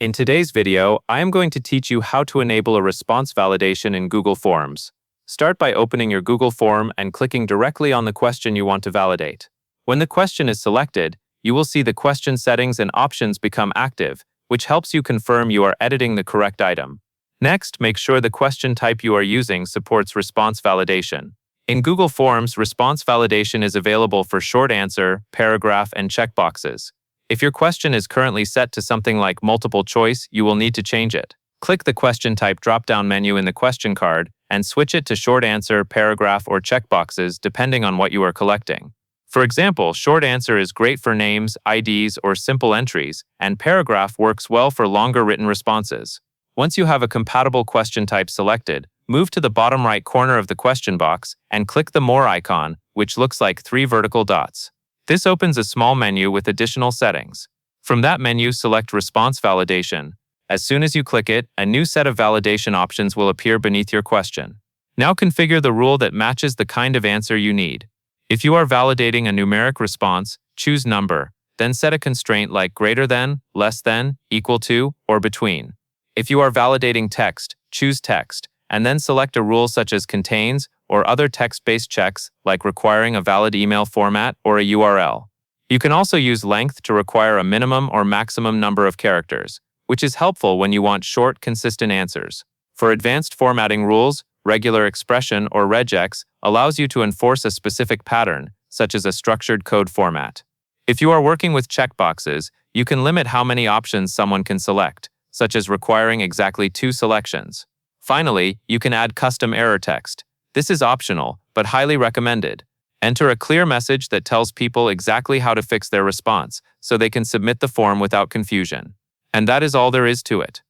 In today's video, I am going to teach you how to enable a response validation in Google Forms. Start by opening your Google form and clicking directly on the question you want to validate. When the question is selected, you will see the question settings and options become active, which helps you confirm you are editing the correct item. Next, make sure the question type you are using supports response validation. In Google Forms, response validation is available for short answer, paragraph, and checkboxes. If your question is currently set to something like multiple choice, you will need to change it. Click the question type drop-down menu in the question card and switch it to short answer, paragraph, or checkboxes depending on what you are collecting. For example, short answer is great for names, IDs, or simple entries, and paragraph works well for longer written responses. Once you have a compatible question type selected, move to the bottom right corner of the question box and click the More icon, which looks like 3 vertical dots. This opens a small menu with additional settings. From that menu, select Response Validation. As soon as you click it, a new set of validation options will appear beneath your question. Now configure the rule that matches the kind of answer you need. If you are validating a numeric response, choose Number, then set a constraint like greater than, less than, equal to, or between. If you are validating text, choose Text, and then select a rule such as Contains or other text-based checks like requiring a valid email format or a URL. You can also use Length to require a minimum or maximum number of characters, which is helpful when you want short, consistent answers. For advanced formatting rules, Regular Expression or regex allows you to enforce a specific pattern, such as a structured code format. If you are working with checkboxes, you can limit how many options someone can select, such as requiring exactly 2 selections. Finally, you can add custom error text. This is optional, but highly recommended. Enter a clear message that tells people exactly how to fix their response, so they can submit the form without confusion. And that is all there is to it.